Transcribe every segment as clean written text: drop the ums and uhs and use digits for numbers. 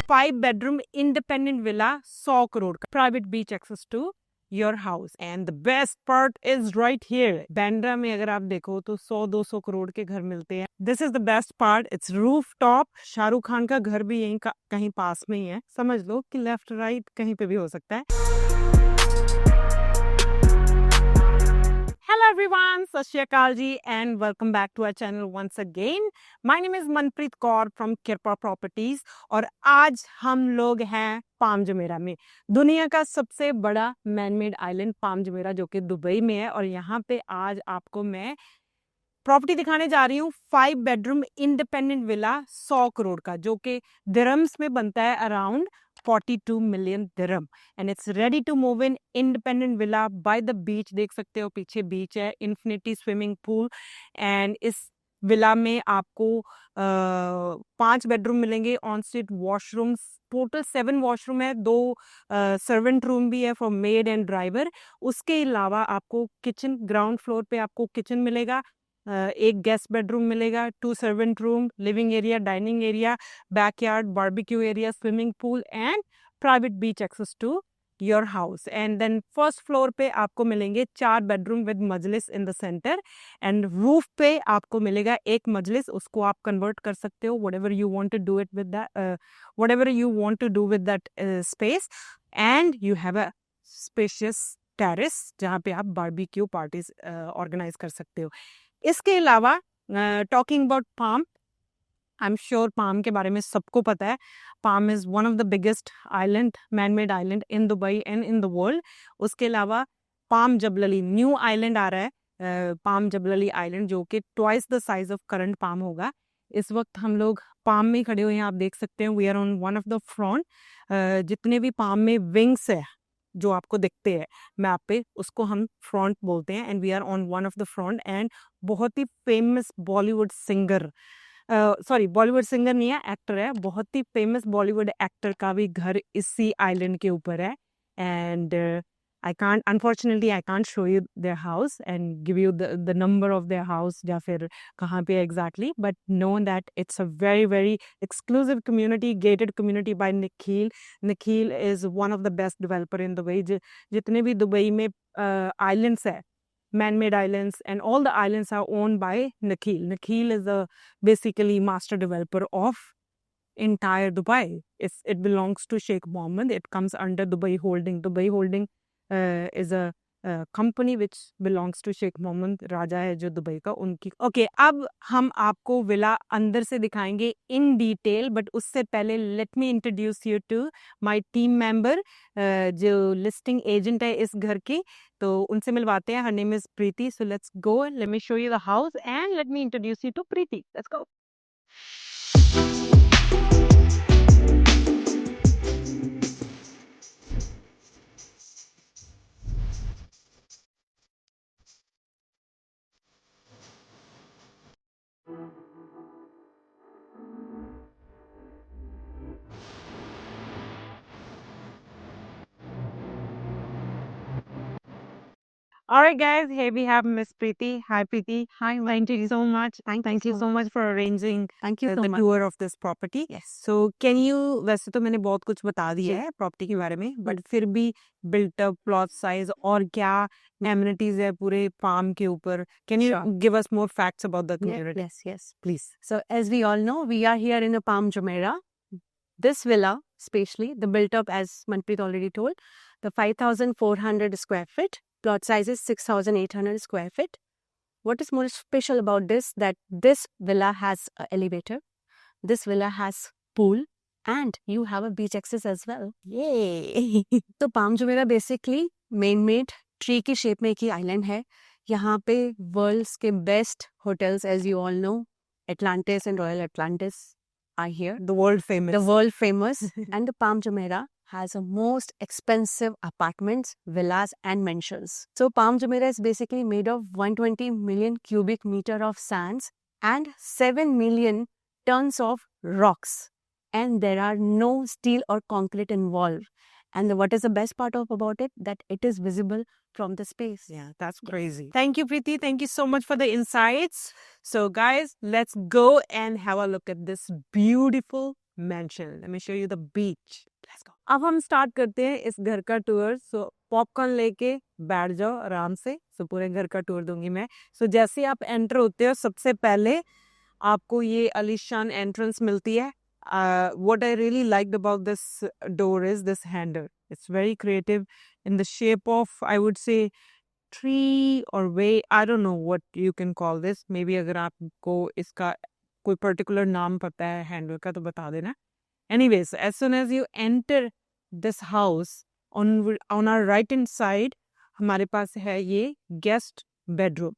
5 bedroom independent villa 100 crore का, private beach access to your house, and the best part is right here. Bandra में अगर आप देखो तो 100-200 करोड़ के घर मिलते हैं. This is the best part. It's rooftop. Shahrukh Khan का घर भी यहीं कहीं पास में ही है. समझ लो कि लेफ्ट राइट कहीं पे भी हो सकता है. Hello everyone, Sat Shri Akal ji, and welcome back to our channel once again. My name is Manpreet Kaur from Kirpa Properties और आज हम लोग हैं पाम जुमेरा में, दुनिया का सबसे बड़ा man made island palm Jumeirah जो कि दुबई में है. और यहाँ पे आज आपको मैं प्रॉपर्टी दिखाने जा रही हूँ. 5 बेडरूम इंडिपेंडेंट विला 100 करोड़ का, जो कि दिरहम्स में बनता है around 42 million dirham, and it's ready to move in. Independent villa by the beach, देख सकते हो पीछे बीच है, इन्फिनिटी स्विमिंग पूल. एंड इस विला में आपको 5 बेडरूम मिलेंगे, on street washrooms, total 7 washroom है, 2 सर्वेंट रूम भी है फॉर मेड एंड ड्राइवर. उसके अलावा आपको किचन, ग्राउंड फ्लोर पे आपको किचन मिलेगा, एक गेस्ट बेडरूम मिलेगा, 2 servant room, living area, dining area, backyard, barbecue area, swimming pool and private beach access to your house. And then first floor पे आपको मिलेंगे 4 बेडरूम विद मजलिस in the centre, and roof पे आपको मिलेगा एक मजलिस. उसको आप कन्वर्ट कर सकते हो whatever you want to do it with that, whatever you want to do with that space, and you have a spacious terrace जहाँ पे आप बारबेक्यू पार्टीज ऑर्गेनाइज कर सकते हो. इसके अलावा talking about palm, I am sure palm के बारे में सबको पता है. Palm is one of the biggest island, man made island in Dubai and in the world. उसके अलावा पाम जबलली न्यू आइलैंड आ रहा है, पाम जबलली आइलैंड, जो कि twice the size of current palm होगा. इस वक्त हम लोग पाम में खड़े हुए हैं, आप देख सकते हैं. We are on one of the front. जितने भी पाम में विंग्स है जो आपको दिखते हैं मैप पे, उसको हम फ्रंट बोलते हैं, and we are on one of the front. And बहुत ही famous Bollywood singer, sorry Bollywood singer नहीं है, एक्टर है, बहुत ही फेमस बॉलीवुड एक्टर का भी घर इसी आइलैंड के ऊपर है. And I can't, unfortunately I can't show you their house and give you the number of their house या फिर कहाँ पे exactly, but know that it's a very very exclusive community, gated community by Nikhil. Nikhil is one of the best developer in Dubai. जितने भी Dubai में islands है, man-made islands, and all the islands are owned by Nikhil. Nikhil is the basically master developer of entire Dubai. It belongs to Sheikh Mohammed. It comes under Dubai Holding. Dubai Holding is a company which belongs to Sheikh Mohammed, राजा है जो Dubai का, उनकी. Okay, अब हम आपको villa अंदर से दिखाएंगे इन डिटेल, बट उससे पहले let me introduce you to my team member, जो लिस्टिंग एजेंट है इस घर की. तो उनसे मिलवाते हैं. Her name is Preeti. So let's go, let me show you the house and let me introduce you to Preeti. Let's go. All right, guys, here we have Miss Preeti. Hi, Preeti. Hi, Thank you so much. Thank you so much for arranging Thank you so the much. tour of this property. Yes. So, can you, वैसे तो मैंने बहुत कुछ बता दिया जी. है property के बारे में, बट फिर भी built up plot size और क्या amenities है पूरे फार्म के ऊपर. Can you Sure. give us more facts about the community? Yes. Please. So, as we all know, we are here in the Palm Jumeirah. This villa, especially, the built up, as Manpreet already told, the 5,400 square feet. Plot size is 6,800 square feet. What is more special about this, that this villa has an elevator, this villa has pool, and you have a beach access as well. Yay! तो Palm Jumeirah basically man made tree की shape में एक ही island है. यहाँ पे world's के best hotels, as you all know, Atlantis and Royal Atlantis are here. The world famous. The world famous. And the Palm Jumeirah has the most expensive apartments, villas and mansions. So Palm Jumeirah is basically made of 120 million cubic meter of sands and 7 million tons of rocks. And there are no steel or concrete involved. And what is the best part about it? That it is visible from the space. Yeah, that's crazy. Thank you, Preeti. Thank you so much for the insights. So, guys, let's go and have a look at this beautiful mansion. Let me show you the beach. Let's go. अब हम start करते हैं इस घर का tour. सो popcorn लेके बैठ जाओ आराम से. सो पूरे घर का टूर दूंगी मैं. सो जैसे आप एंटर होते हो सबसे पहले आपको ये आलीशान एंट्रेंस मिलती है. What I really liked about this door is this handle. It's very creative in the shape of, I would say, tree or way. I don't know what you can call this. Maybe अगर आपको इसका कोई particular नाम पता है handle का तो बता देना. Anyways, as soon as you enter this house, on our right hand side हमारे पास है ये guest bedroom.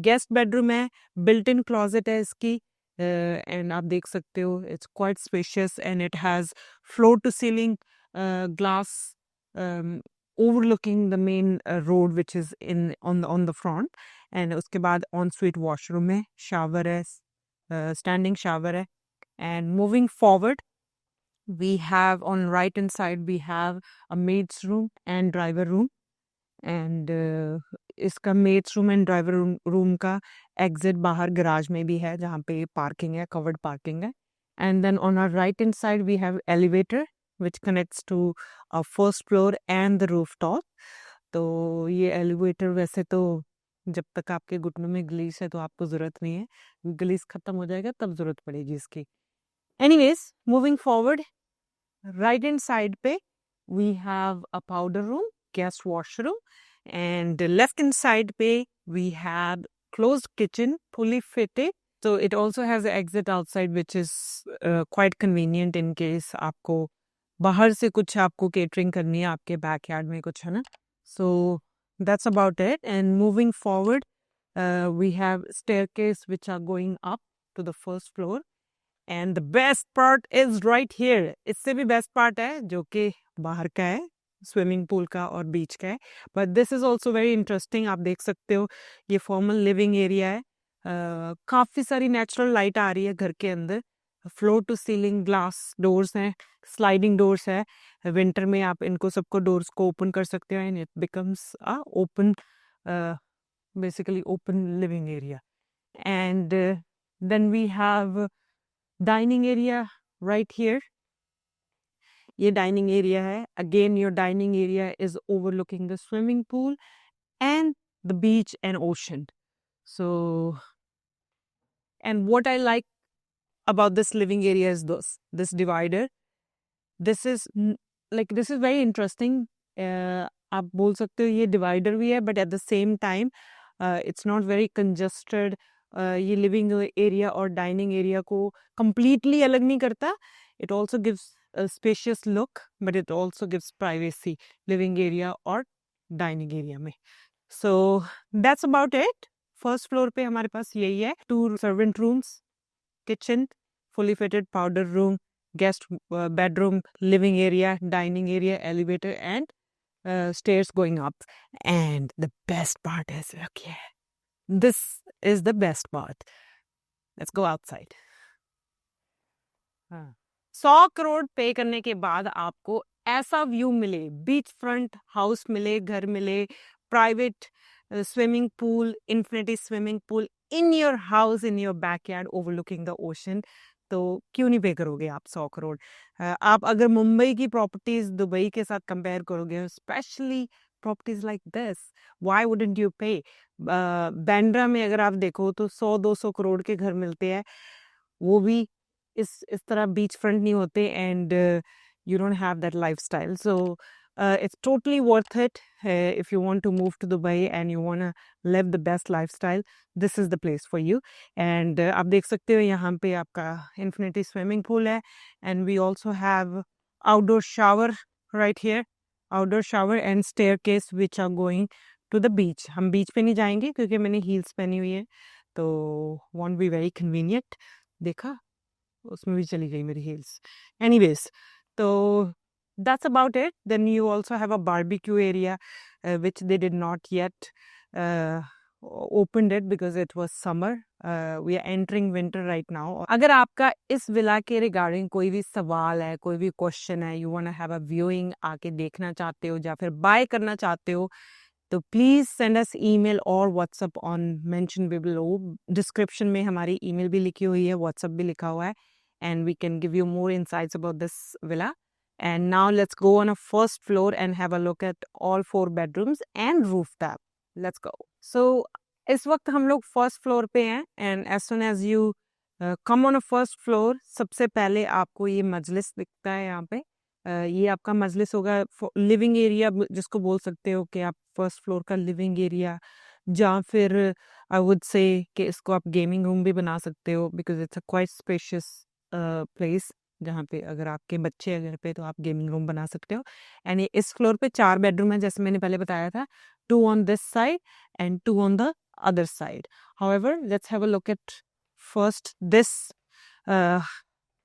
Guest bedroom है, built-in closet है इसकी. And आप देख सकते हो it's quite spacious and it has floor to ceiling glass overlooking the main road which is on the front. And उसके बाद ensuite washroom है, shower है, standing shower है. And moving forward we have on right hand side we have a maid's room and driver room. And इसका maids room and driver room का exit बाहर garage में भी है जहाँ पे पार्किंग है, कवर्ड पार्किंग है. And then on our right hand side we have elevator which connects to first floor and the roof top. तो ये एलिवेटर वैसे तो जब तक आपके घुटनों में ग्लीस है तो आपको ज़रूरत नहीं है. ग्लीस ख़त्म हो जाएगा तब ज़रूरत पड़ेगी इसकी. Anyways moving forward, right hand side पे we have a powder room, guest washroom, and left hand side pe we have closed kitchen fully fitted. So it also has an exit outside which is quite convenient in case आपको बाहर से कुछ आपको catering करनी है आपके backyard में कुछ है ना. So that's about it. And moving forward we have staircase which are going up to the first floor. And the best part is right here. इससे भी best part है जो कि बाहर का है, स्विमिंग पूल का और बीच का है. But this is also very interesting. आप देख सकते हो ये फॉर्मल लिविंग एरिया है. काफ़ी सारी नेचुरल लाइट आ रही है घर के अंदर. Floor to ceiling glass doors हैं, स्लाइडिंग डोर्स है. विंटर में आप इनको सबको डोर्स को ओपन कर सकते हो and it becomes a open, basically open living area. And then we have dining area right here. ये डाइनिंग एरिया है. Again your dining area is overlooking the swimming pool and the beach and ocean. So and what I like about this living area is this divider. This is very interesting. आप बोल सकते हो ये divider भी है, but at the same time it's not very congested. ये living area और dining area को completely अलग नहीं करता. It also gives a spacious look, but it also gives privacy living area और dining area में. So that's about it. First floor पे हमारे पास यही है. 2 servant rooms, kitchen, fully fitted powder room, guest bedroom, living area, dining area, elevator, and stairs going up. And the best part is, okay, this is the best part. Let's go outside. 100 crore पे करने के बाद आपको ऐसा view मिले, beach front house मिले, घर मिले, private swimming pool, infinity swimming pool in your house, in your backyard, overlooking the ocean, तो क्यों नहीं पे करोगे आप 100 करोड़. आप अगर मुंबई की प्रॉपर्टीज दुबई के साथ कंपेयर करोगे, specially properties like this, why wouldn't you पे. बांद्रा में अगर आप देखो तो 100-200 करोड़ के घर मिलते हैं, वो भी इस तरह बीच फ्रंट नहीं होते. And you don't have that lifestyle. So it's totally worth it. If you want to move to Dubai and you want to live the best lifestyle, this is the place for you. And आप देख सकते हो यहाँ पे आपका infinity swimming pool है. And we also have outdoor shower right here, outdoor shower and staircase which are going to the beach. हम beach पे नहीं जाएंगे क्योंकि मैंने heels पहनी हुई है, तो won't be very convenient. देखा, उसमें भी चली गई मेरी heels. Anyways, तो that's about it. Then you also have a barbecue area which they did not yet opened it because it was summer. We are entering winter right now. अगर आपका इस विला के रिगार्डिंग कोई भी सवाल है, कोई भी क्वेश्चन है, you want to have a viewing, आके देखना चाहते हो या फिर बाय करना चाहते हो, तो प्लीज़ सेंड अस ईमेल और WhatsApp on mention below. Description में हमारी ईमेल भी लिखी हुई है, व्हाट्सअप भी लिखा हुआ है. and we can give you more insights about this villa. And now let's go on a first floor and have a look at all 4 bedrooms and rooftop. Let's go. So इस वक्त हम लोग first floor पे हैं and as soon as you come on a first floor, सबसे पहले आपको ये मजलिस दिखता है यहाँ पे। ये आपका मजलिस होगा, लिविंग एरिया जिसको बोल सकते हो कि आप फर्स्ट फ्लोर का लिविंग एरिया, या फिर आई वुड से कि इसको आप गेमिंग रूम भी बना सकते हो because it's a quite spacious place, जहाँ पे अगर आपके बच्चे हैं घर पे तो आप गेमिंग रूम बना सकते हो। एंड ये इस फ्लोर पे 4 बेडरूम है जैसे मैंने पहले बताया था, 2 on this side and 2 on the other side. However, let's have a look at first this uh,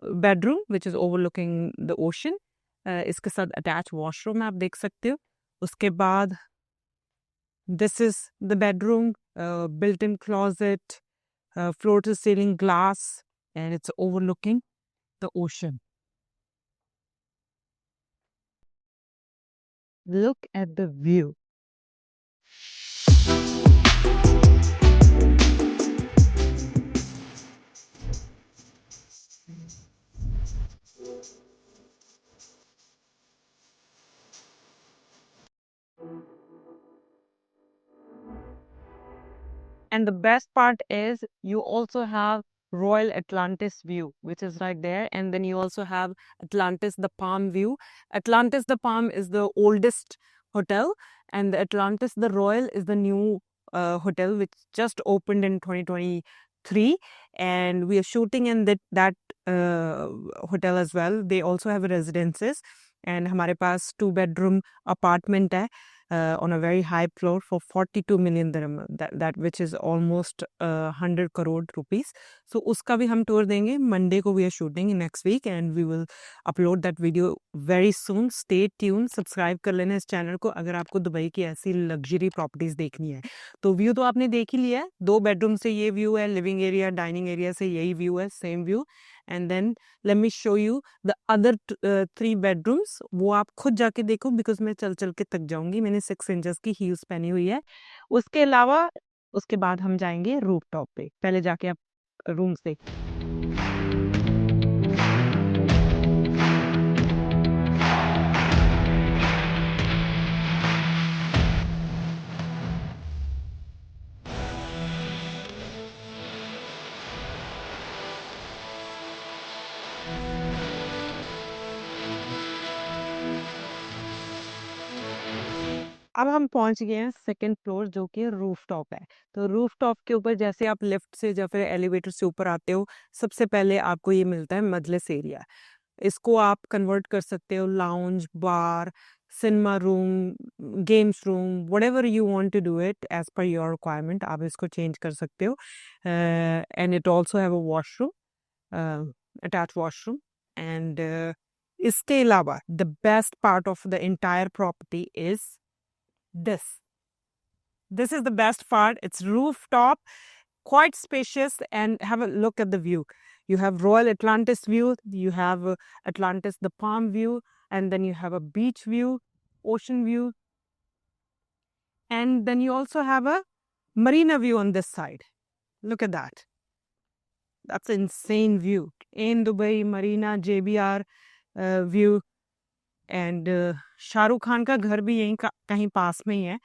bedroom which is overlooking the ocean. इसके साथ अटैच वॉशरूम है, आप देख सकते हो। उसके बाद this is the bedroom, built-in closet, floor to ceiling glass, and it's overlooking the ocean. Look at the view. And the best part is you also have Royal Atlantis view, which is right there. And then you also have Atlantis the Palm view. Atlantis the Palm is the oldest hotel, and the Atlantis the Royal is the new hotel which just opened in 2023. And we are shooting in that hotel as well. They also have residences. And हमारे पास 2-bedroom apartment है on a very high floor for 42 million dirham, that which is almost 100 crore rupees. So उसका भी हम tour देंगे। Monday को we are shooting next week and we will upload that video very soon. Stay tuned, subscribe कर लेना इस channel को अगर आपको दुबई की ऐसी लग्जरी प्रॉपर्टीज देखनी है। तो व्यू तो आपने देख ही लिया है, 2 बेडरूम से ये व्यू है, लिविंग एरिया डाइनिंग एरिया से यही व्यू है, same view. And then let me show you the other 3 bedrooms, वो आप खुद जाके देखो बिकॉज मैं चल चल के थक जाऊंगी। मैंने 6 इंचेस की हील्स पहनी हुई है। उसके अलावा उसके बाद हम जाएंगे रूफ टॉप पे, पहले जाके आप रूम्स देख। अब हम पहुंच गए हैं सेकंड फ्लोर जो कि रूफ टॉप है। तो रूफ टॉप के ऊपर जैसे आप लिफ्ट से या फिर एलिवेटर से ऊपर आते हो, सबसे पहले आपको ये मिलता है मजलिस एरिया। इसको आप कन्वर्ट कर सकते हो lounge, bar, cinema room, games room, whatever you want to do it as per your requirement, आप इसको चेंज कर सकते हो। And it also have a washroom, attach washroom. And इसके अलावा the best part of the entire property is this is the best part. It's rooftop, quite spacious, and have a look at the view. You have Royal Atlantis view, you have Atlantis the Palm view, and then you have a beach view, ocean view, and then you also have a marina view on this side. Look at that. That's an insane view. In Dubai, Marina, JBR view. And Shahrukh Khan का घर भी यहीं कहीं पास में ही है।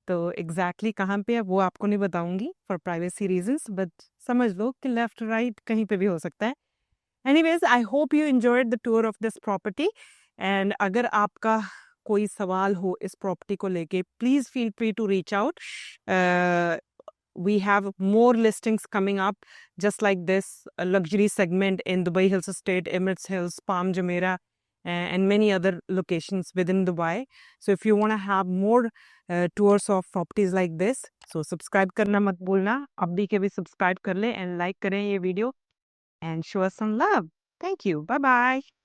तो exactly कहाँ पे है वो आपको नहीं बताऊंगी फॉर प्राइवेसी रीजंस, बट समझ लो कि लेफ्ट राइट कहीं पे भी हो सकता है। Anyways, I hope you enjoyed the tour of this property. And अगर आपका कोई सवाल हो इस प्रॉपर्टी को लेके, please feel free to reach out. we have more listings coming up just like this, a luxury segment in Dubai Hills Estate, Emirates Hills, Palm Jumeirah, and many other locations within Dubai. So if you want to have more tours of properties like this, so subscribe करना मत भूलना। अभी के भी subscribe कर ले and like करें ये video and show us some love. Thank you. Bye bye.